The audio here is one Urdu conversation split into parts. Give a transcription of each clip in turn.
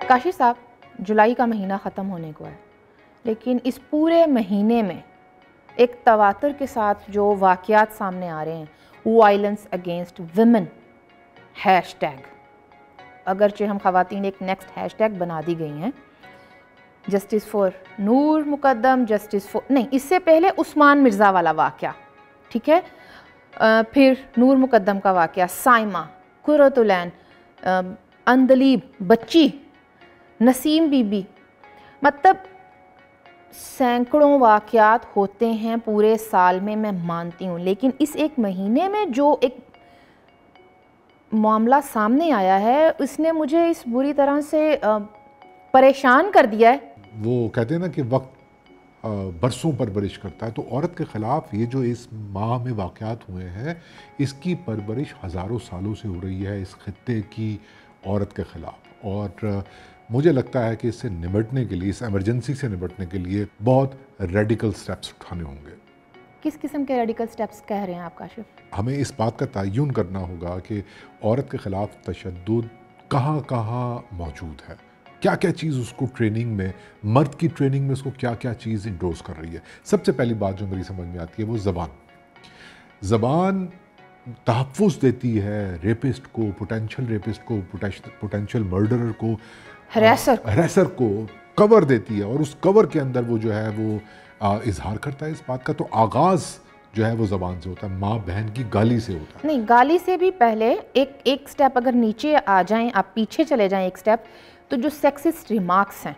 کاشف صاحب، جولائی کا مہینہ ختم ہونے کو ہے، لیکن اس پورے مہینے میں ایک تواتر کے ساتھ جو واقعات سامنے آ رہے ہیں، violence against women hash tag, اگرچہ ہم خواتین ایک نیکسٹ ہیش ٹیگ بنا دی گئی ہیں، جسٹس فار نور مقدم، جسٹس فار نہیں، اس سے پہلے عثمان مرزا والا واقعہ، ٹھیک ہے، پھر نور مقدم کا واقعہ، سائمہ، قرۃ العین، اندلیب بچی، نسیم بی بی، مطلب سینکڑوں واقعات ہوتے ہیں پورے سال میں، میں مانتی ہوں، لیکن اس ایک مہینے میں جو ایک معاملہ سامنے آیا ہے اس نے مجھے اس بری طرح سے پریشان کر دیا ہے۔ وہ کہتے ہیں نا کہ وقت برسوں پرورش کرتا ہے، تو عورت کے خلاف یہ جو اس ماہ میں واقعات ہوئے ہیں، اس کی پرورش ہزاروں سالوں سے ہو رہی ہے اس خطے کی عورت کے خلاف، اور مجھے لگتا ہے کہ اس سے نمٹنے کے لیے، اس ایمرجنسی سے نمٹنے کے لیے بہت ریڈیکل سٹیپس اٹھانے ہوں گے۔ کس قسم کے ریڈیکل سٹیپس کہہ رہے ہیں آپ کاشف؟ ہمیں اس بات کا تعین کرنا ہوگا کہ عورت کے خلاف تشدد کہاں کہاں موجود ہے، کیا کیا چیز اس کو ٹریننگ میں، مرد کی ٹریننگ میں اس کو کیا کیا چیز انڈورس کر رہی ہے۔ سب سے پہلی بات جو میری سمجھ میں آتی ہے وہ زبان تحفظ دیتی ہے ریپسٹ کو، پوٹینشل ریپسٹ کو، پوٹینشل مرڈرر کو، ہریسر کو کور دیتی ہے، اور اس کور کے اندر وہ جو ہے وہ اظہار کرتا ہے اس بات کا۔ تو آغاز جو ہے وہ زبان سے ہوتا ہے، ماں بہن کی گالی سے ہوتا ہے۔ نہیں، گالی سے بھی پہلے ایک سٹیپ اگر نیچے آ جائیں، آپ پیچھے چلے جائیں ایک سٹیپ، تو جو سیکسسٹ ریمارکس ہیں،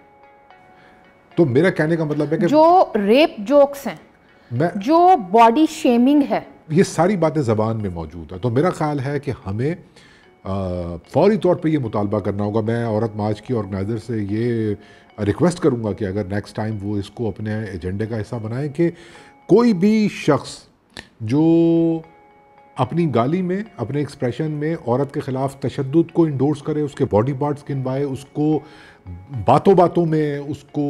تو میرا کہنے کا مطلب ہے کہ جو ریپ جوکس ہیں، جو باڈی شیمنگ ہے، یہ ساری باتیں زبان میں موجود ہے۔ تو میرا خیال ہے کہ ہمیں فوری طور پہ یہ مطالبہ کرنا ہوگا۔ میں عورت مارچ کی آرگنائزر سے یہ ریکویسٹ کروں گا کہ اگر نیکسٹ ٹائم وہ اس کو اپنے ایجنڈے کا حصہ بنائیں کہ کوئی بھی شخص جو اپنی گالی میں، اپنے ایکسپریشن میں عورت کے خلاف تشدد کو انڈورس کرے، اس کے باڈی پارٹس گنوائے، اس کو باتوں باتوں میں اس کو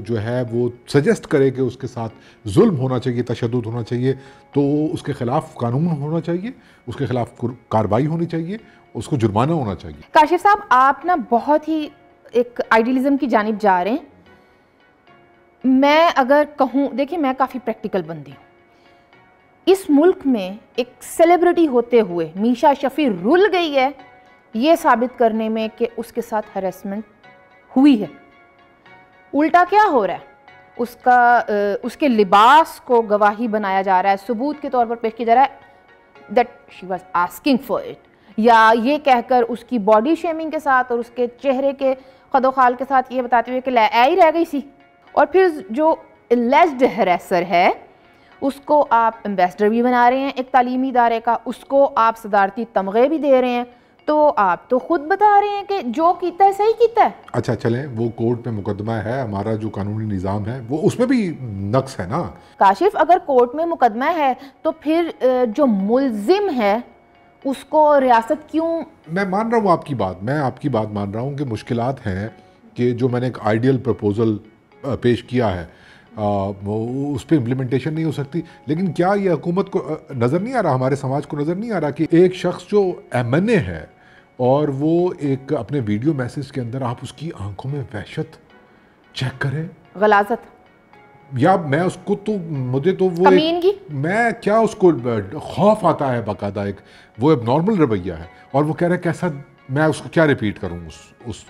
جو ہے وہ سجیسٹ کرے کہ اس کے ساتھ ظلم ہونا چاہیے، تشدد ہونا چاہیے، تو اس کے خلاف قانون ہونا چاہیے، اس کے خلاف کارروائی ہونی چاہیے، اس کو جرمانہ ہونا چاہیے۔ کاشف صاحب، آپ نا بہت ہی ایک آئیڈیلزم کی جانب جا رہے ہیں۔ میں اگر کہوں، دیکھیں میں کافی پریکٹیکل بندی ہوں، اس ملک میں ایک سیلیبریٹی ہوتے ہوئے میشا شفیع رل گئی ہے یہ ثابت کرنے میں کہ اس کے ساتھ ہریسمنٹ ہوئی ہے۔ الٹا کیا ہو رہا ہے، اس کے لباس کو گواہی بنایا جا رہا ہے، ثبوت کے طور پر پیش کیا جا رہا ہے that she was asking for it، یا یہ کہہ کر اس کی باڈی شیمنگ کے ساتھ اور اس کے چہرے کے خد و خال کے ساتھ یہ بتاتے ہوئے کہ اے ہی رہ گئی سی۔ اور پھر جو alleged ہریسر ہے اس کو آپ ایمبیسڈر بھی بنا رہے ہیں ایک تعلیمی ادارے کا، اس کو آپ صدارتی تمغے بھی دے رہے ہیں، تو آپ تو خود بتا رہے ہیں کہ جو کیتا ہے صحیح کیتا ہے۔ اچھا چلیں، وہ کورٹ میں مقدمہ ہے، ہمارا جو قانونی نظام ہے وہ اس میں بھی نقص ہے نا۔ کاشف، اگر کورٹ میں مقدمہ ہے تو پھر جو ملزم ہے اس کو ریاست کیوں؟ میں مان رہا ہوں آپ کی بات، میں آپ کی بات مان رہا ہوں کہ مشکلات ہیں کہ جو میں نے ایک آئیڈیل پرپوزل پیش کیا ہے اس پہ امپلیمنٹیشن نہیں ہو سکتی، لیکن کیا یہ حکومت کو نظر نہیں آ رہا، ہمارے سماج کو نظر نہیں آ رہا کہ ایک شخص جو ایمنے ہے اور وہ ایک اپنے ویڈیو میسج کے اندر آپ اس کی آنکھوں میں وحشت چیک کریں، غلاظت، یا میں اس کو تو مجھے تو وہ کمینگی، میں کیا اس کو خوف آتا ہے باقاعدہ، ایک وہ اب نارمل رویہ ہے، اور وہ کہہ رہے کیسا، میں اس کو کیا ریپیٹ کروں اس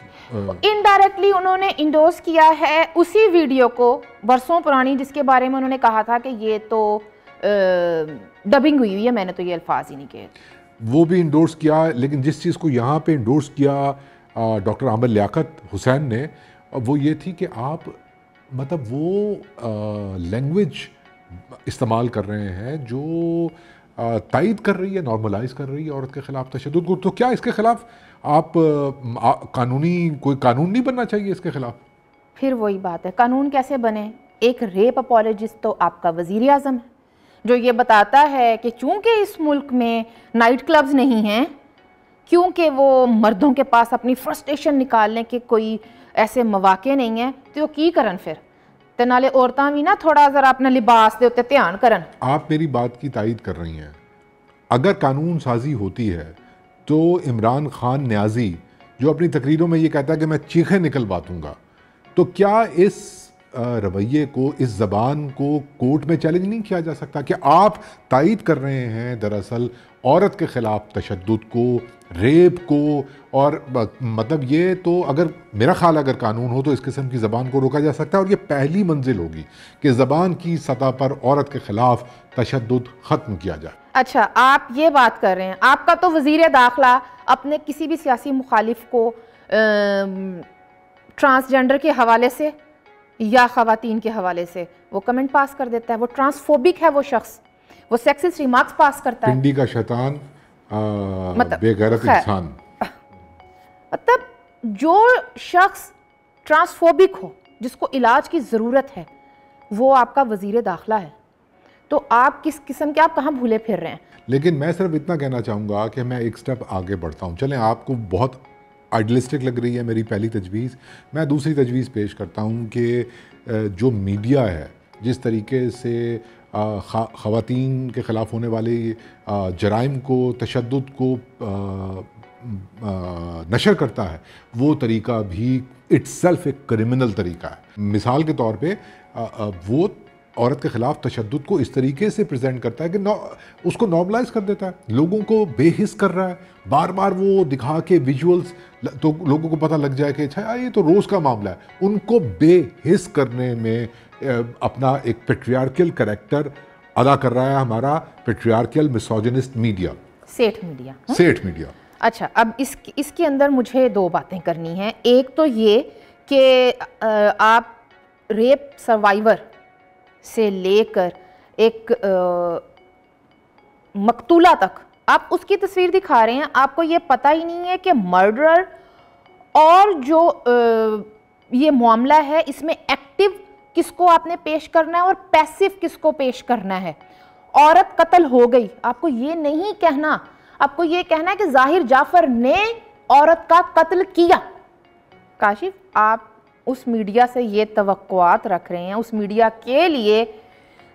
انڈائریکٹلی انہوں نے انڈورس کیا ہے اسی ویڈیو کو برسوں پرانی، جس کے بارے میں انہوں نے کہا تھا کہ یہ تو ڈبنگ ہوئی ہے، میں نے تو یہ الفاظ ہی نہیں کہے، وہ بھی انڈورس کیا۔ لیکن جس چیز کو یہاں پہ انڈورس کیا ڈاکٹر عامر لیاقت حسین نے، وہ یہ تھی کہ آپ مطلب وہ لینگویج استعمال کر رہے ہیں جو تائید کر رہی ہے، نارملائز کر رہی ہے عورت کے خلاف تشدد کو۔ تو کیا اس کے خلاف آپ کوئی قانون نہیں بننا چاہیے اس کے خلاف؟ پھر وہی بات ہے، قانون کیسے بنے؟ ایک ریپ اپولوجسٹ تو آپ کا وزیر اعظم ہے، جو یہ بتاتا ہے کہ چونکہ اس ملک میں نائٹ کلبز نہیں ہیں، کیونکہ وہ مردوں کے پاس اپنی فرسٹریشن نکالنے کے کوئی ایسے مواقع نہیں ہیں، تو کی کرن پھر تے نالے عورتاں بھی نا تھوڑا ذرا اپنا لباس دے اتے دھیان کرن۔ آپ میری بات کی تائید کر رہی ہیں، اگر قانون سازی ہوتی ہے تو عمران خان نیازی جو اپنی تقریروں میں یہ کہتا ہے کہ میں چیخیں نکلواؤں گا، تو کیا اس رویے کو، اس زبان کو کورٹ میں چیلنج نہیں کیا جا سکتا کہ آپ تائید کر رہے ہیں دراصل عورت کے خلاف تشدد کو، ریپ کو، اور مطلب یہ تو اگر میرا خیال اگر قانون ہو تو اس قسم کی زبان کو روکا جا سکتا ہے، اور یہ پہلی منزل ہوگی کہ زبان کی سطح پر عورت کے خلاف تشدد ختم کیا جائے۔ اچھا، آپ یہ بات کر رہے ہیں، آپ کا تو وزیر داخلہ اپنے کسی بھی سیاسی مخالف کو ٹرانسجنڈر کے حوالے سے یا خواتین کے حوالے سے وہ کمنٹ پاس کر دیتا ہے، وہ ٹرانسفوبک ہے، وہ شخص وہ سیکسسٹ ریمارکس پاس کرتا ہے، پنڈی کا شیطان، بے غیرت انسان۔ مطلب جو شخص ٹرانسفوبک ہو، جس کو علاج کی ضرورت ہے، وہ آپ کا وزیر داخلہ ہے، تو آپ کس قسم کے، آپ کہاں بھولے پھر رہے ہیں؟ لیکن میں صرف اتنا کہنا چاہوں گا کہ میں ایک سٹیپ آگے بڑھتا ہوں۔ چلیں، آپ کو بہت آئیڈیلسٹک لگ رہی ہے میری پہلی تجویز، میں دوسری تجویز پیش کرتا ہوں کہ جو میڈیا ہے جس طریقے سے خواتین کے خلاف ہونے والے جرائم کو، تشدد کو نشر کرتا ہے، وہ طریقہ بھی اٹ سیلف ایک کرمنل طریقہ ہے۔ مثال کے طور پہ وہ عورت کے خلاف تشدد کو اس طریقے سے پریزنٹ کرتا ہے کہ اس کو نارملائز کر دیتا ہے، لوگوں کو بے حس کر رہا ہے، بار بار وہ دکھا کے ویژولز، تو لوگوں کو پتہ لگ جائے کہ اچھا یہ تو روز کا معاملہ ہے۔ ان کو بے حس کرنے میں اپنا ایک پیٹریارکل کریکٹر ادا کر رہا ہے ہمارا پیٹریارکل مسوجنسٹ میڈیا، سیٹھ میڈیا۔ سیٹھ میڈیا۔ اچھا، اب اس کے اندر مجھے دو باتیں کرنی ہیں۔ ایک تو یہ کہ آپ ریپ سروائیور سے لے کر ایک مقتولہ تک آپ اس کی تصویر دکھا رہے ہیں، آپ کو یہ پتہ ہی نہیں ہے کہ مرڈرر اور جو یہ معاملہ ہے اس میں ایکٹیو کس کو آپ نے پیش کرنا ہے اور پیسیو کس کو پیش کرنا ہے۔ عورت قتل ہو گئی، آپ کو یہ نہیں کہنا، آپ کو یہ کہنا ہے کہ ظاہر جعفر نے عورت کا قتل کیا۔ کاشف، آپ اس میڈیا سے یہ توقعات رکھ رہے ہیں، اس میڈیا کے لیے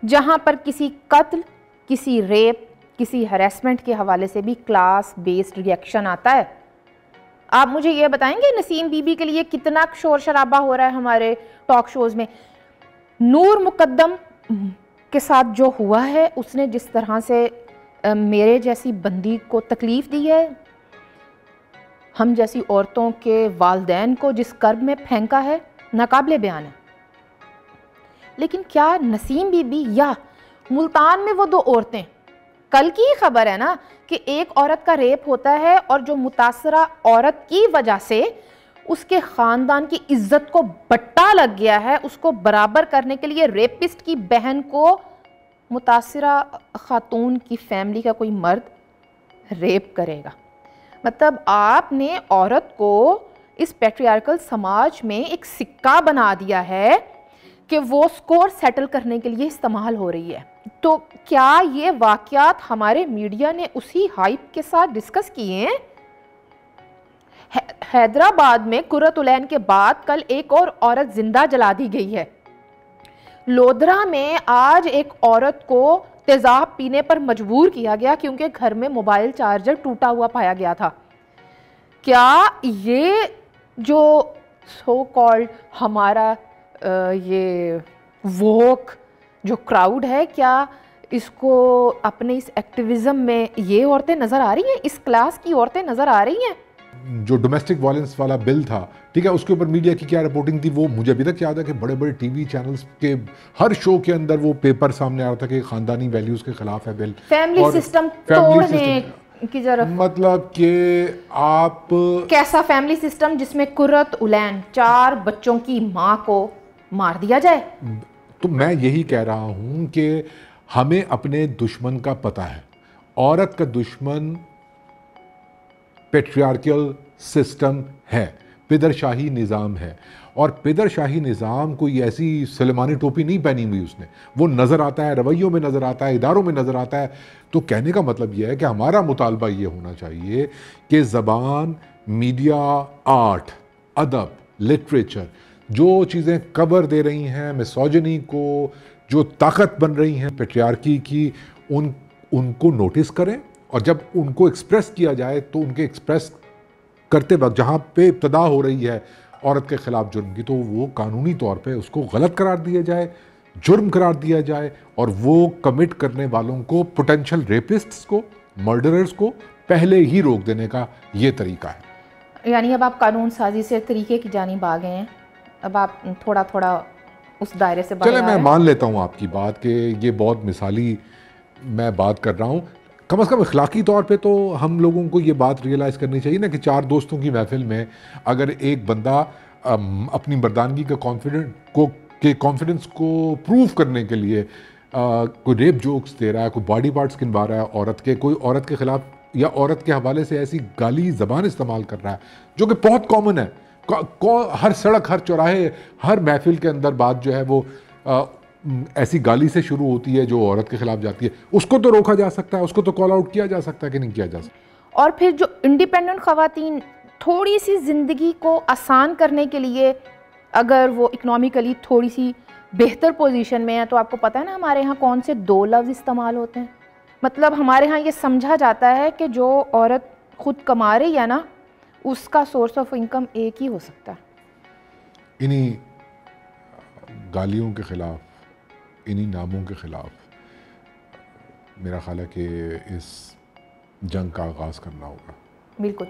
جہاں پر کسی قتل، کسی ریپ، کسی ہریسمنٹ کے حوالے سے بھی کلاس بیسڈ ریئیکشن آتا ہے۔ آپ مجھے یہ بتائیں گے نسیم بی بی کے لیے کتنا شور شرابہ ہو رہا ہے ہمارے ٹاک شوز میں؟ نور مقدم کے ساتھ جو ہوا ہے، اس نے جس طرح سے میرے جیسی بندی کو تکلیف دی ہے، ہم جیسی عورتوں کے والدین کو جس کرب میں پھینکا ہے، ناقابل بیان ہے۔ لیکن کیا نسیم بی بی یا ملتان میں وہ دو عورتیں، کل کی خبر ہے نا کہ ایک عورت کا ریپ ہوتا ہے اور جو متاثرہ عورت کی وجہ سے اس کے خاندان کی عزت کو بٹا لگ گیا ہے، اس کو برابر کرنے کے لیے ریپسٹ کی بہن کو متاثرہ خاتون کی فیملی کا کوئی مرد ریپ کرے گا۔ مطلب آپ نے عورت کو اس پیٹریارکل سماج میں ایک سکہ بنا دیا ہے کہ وہ سکور سیٹل کرنے کے لیے استعمال ہو رہی ہے۔ تو کیا یہ واقعات ہمارے میڈیا نے اسی ہائپ کے ساتھ ڈسکس کیے ہیں؟ حیدرآباد میں قرۃ العین کے بعد کل ایک اور عورت زندہ جلا دی گئی ہے۔ لودھرا میں آج ایک عورت کو تیزاب پینے پر مجبور کیا گیا کیونکہ گھر میں موبائل چارجر ٹوٹا ہوا پایا گیا تھا۔ کیا یہ جو سو کالڈ ہمارا یہ ووک جو کراؤڈ ہے، کیا اس کو اپنے اس ایکٹیویزم میں یہ عورتیں نظر آ رہی ہیں، اس کلاس کی عورتیں نظر آ رہی ہیں؟ جو ڈومیسٹک وائلنس والا بل تھا، ٹھیک ہے، اس کے اوپر میڈیا کی کیا رپورٹنگ تھی، وہ مجھے ابھی تک یاد ہے کہ بڑے بڑے ٹی وی چینلز کے ہر شو کے اندر وہ پیپر سامنے آ رہا تھا کہ خاندانی ویلیوز کے خلاف ہے بل، فیملی سسٹم توڑنے کی طرف، مطلب کہ آپ کیسا فیملی سسٹم جس میں قرۃ العین 4 بچوں کی ماں کو مار دیا جائے۔ تو میں یہی کہہ رہا ہوں کہ ہمیں اپنے دشمن کا پتہ ہے۔ عورت کا دشمن پیٹریارکل سسٹم ہے، پدر شاہی نظام ہے، اور پدر شاہی نظام کوئی ایسی سلیمانی ٹوپی نہیں پہنی ہوئی اس نے، وہ نظر آتا ہے، رویوں میں نظر آتا ہے، اداروں میں نظر آتا ہے۔ تو کہنے کا مطلب یہ ہے کہ ہمارا مطالبہ یہ ہونا چاہیے کہ زبان، میڈیا، آرٹ، ادب، لٹریچر، جو چیزیں کور دے رہی ہیں میسوجنی کو، جو طاقت بن رہی ہیں پیٹریارکی کی، ان کو نوٹس کریں، اور جب ان کو ایکسپریس کیا جائے تو ان کے ایکسپریس کرتے وقت جہاں پہ ابتدا ہو رہی ہے عورت کے خلاف جرم کی، تو وہ قانونی طور پہ اس کو غلط قرار دیا جائے، جرم قرار دیا جائے، اور وہ کمٹ کرنے والوں کو، پوٹینشیل ریپسٹس کو، مرڈررز کو پہلے ہی روک دینے کا یہ طریقہ ہے۔ یعنی اب آپ قانون سازی سے طریقے کی جانب آ گئے ہیں، اب آپ تھوڑا تھوڑا اس دائرے سے باہر چلے آ میں رہے ہیں۔ مان لیتا ہوں آپ کی بات کہ یہ بہت مثالی میں بات کر رہا ہوں، کم از کم اخلاقی طور پہ تو ہم لوگوں کو یہ بات ریئلائز کرنی چاہیے نا کہ 4 دوستوں کی محفل میں اگر ایک بندہ اپنی مردانگی کا کانفیڈنس کو پروف کرنے کے لیے کوئی ریپ جوکس دے رہا ہے، کوئی باڈی پارٹس گنوا رہا ہے عورت کے، کوئی عورت کے خلاف یا عورت کے حوالے سے ایسی گالی زبان استعمال کر رہا ہے جو کہ بہت کامن ہے، ہر سڑک، ہر چوراہے، ہر محفل کے اندر بات جو ہے وہ ایسی گالی سے شروع ہوتی ہے جو عورت کے خلاف جاتی ہے، اس کو تو روکا جا سکتا ہے، اس کو تو کال آؤٹ کیا جا سکتا ہے کہ نہیں کیا جا سکتا۔ اور پھر جو انڈیپینڈنٹ خواتین تھوڑی سی زندگی کو آسان کرنے کے لیے اگر وہ اکنامکلی تھوڑی سی بہتر پوزیشن میں ہے، تو آپ کو پتہ ہے نا ہمارے ہاں کون سے 2 لفظ استعمال ہوتے ہیں؟ مطلب ہمارے ہاں یہ سمجھا جاتا ہے کہ جو عورت خود کما رہی ہے نا، اس کا سورس آف انکم ایک ہی ہو سکتا ہے۔ انہی گالیوں کے خلاف، انہی ناموں کے خلاف میرا خیال ہے کہ اس جنگ کا آغاز کرنا ہوگا۔ بالکل۔